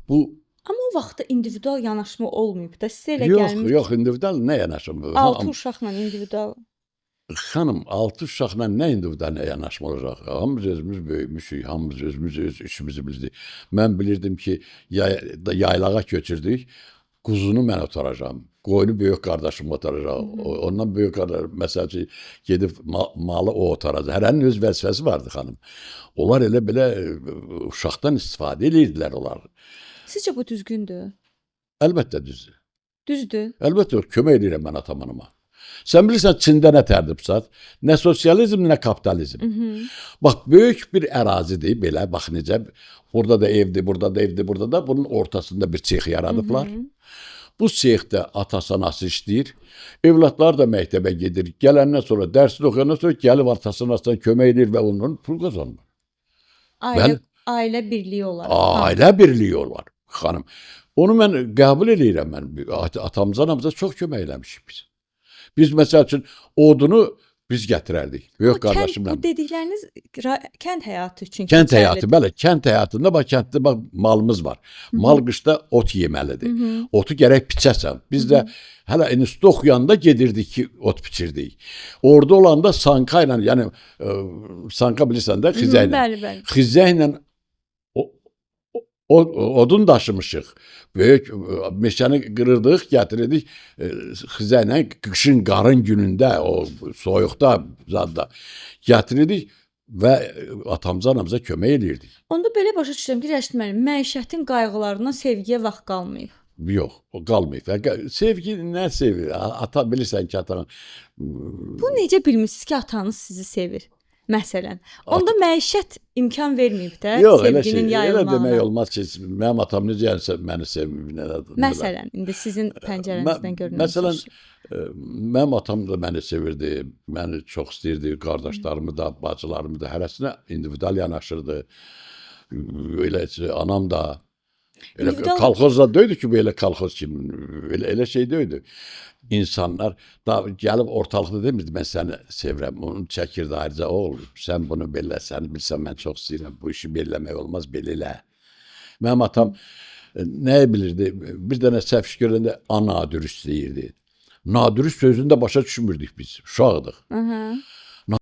Bu Amma o vaxtda individual yanaşma olmayıb da, sizə elə yox, gəlmir yox ki, individual nə yanaşım? 6 uşaqla individual. Xanım 6 uşaqla nə individual yanaşma olacaq? Hamımız özümüz böyümüşük, hamımız özümüz öz işimizi bildik. Mən bilirdim ki, yaylağa köçürdük. Quzunu mən otaracağam. Qoyunu böyük qardaşım otaracaq. Ondan böyük qardaş məsəl üçün gedib malı o otaracaq. Hərənin öz vəzifəsi vardı xanım. Onlar elə belə uşaqdan istifadə edirdilər onlar. Sizcə bu düzgündür? Əlbəttə düzdür. Düzdür. Əlbəttə kömək edirəm mən atam-anama. Sən bilirsən Çində nə tərdibsat? Nə sosializm, nə kapitalizm. Bax, böyük bir ərazidir, belə, bax necə, burada da evdir, burada da evdir, burada da, bunun ortasında bir sex yaradıblar. Bu sexdə atası, anası işləyir, evlatlar da məktəbə gedir, gələndən sonra, dərsini oxuyandan sonra gəlib atası, anasına kömək edir və ondan pul qazanır. Ailə birliyi olar. Ailə birliyi olar, xanım. Onu mən qəbul edirəm, atamıza, anamıza çox kömək eləmişik biz. Biz məsəl üçün odunu biz gətirərdik. Böyük qardaşımla. Bu dedikləriniz kənd həyatı üçün Kənd həyatı, bəli, kənd həyatında bax kənddə bax malımız var. Mal qışda ot yeməlidir. Otu gərək biçəsən. Biz də hələ institutda oxuyanda gedirdik ki, ot biçirdik. Orada olanda sanka ilə, yəni sanka bilirsən də, xizə ilə. Bəli. Xizə ilə odun daşımışıq. Böyük meşəni qırırdıq, gətirirdik xizə ilə qışın qarın günündə, o soyuqda zadda gətirirdik və atamıza, anamıza kömək edirdik. Onda belə başa düşürəm ki, Rəşid müəllim, məişətin qayğılarından sevgiyə vaxt qalmayıb. Yox, o qalmayıb. Sevgi nə sevir? Ata bilirsən ki, atan... Bu necə bilmirsiniz ki, atanız sizi sevir? Məsələn. Onda məişət imkan verməyib də sevginin yayılmağına. Yox, elə demək olmaz ki, mənim atam necə məni sevmir. Məsələn, indi sizin pəncərənizdən görünür. Məsələn, mənim atam da məni sevirdi, məni çox istəyirdi, qardaşlarımı da, bacılarımı da, hərəsinə individual yanaşırdı. Elə anam da. Kolxozda döydü ki, belə kolxoz kimi, elə şey döydü. İnsanlar da gəlib ortalıqda demirdi, mən səni sevirəm, onu çəkirdi ayrıca, oğul, sən bunu belə, səni bilsən, mən çox istəyirəm, bu işi belləmək olmaz, belə elə. Mənim atam nəyə bilirdi, bir dənə səhv iş görəndə anadürüst deyirdi. Nadürüst sözünü də başa düşmürdük biz, uşaqdıq.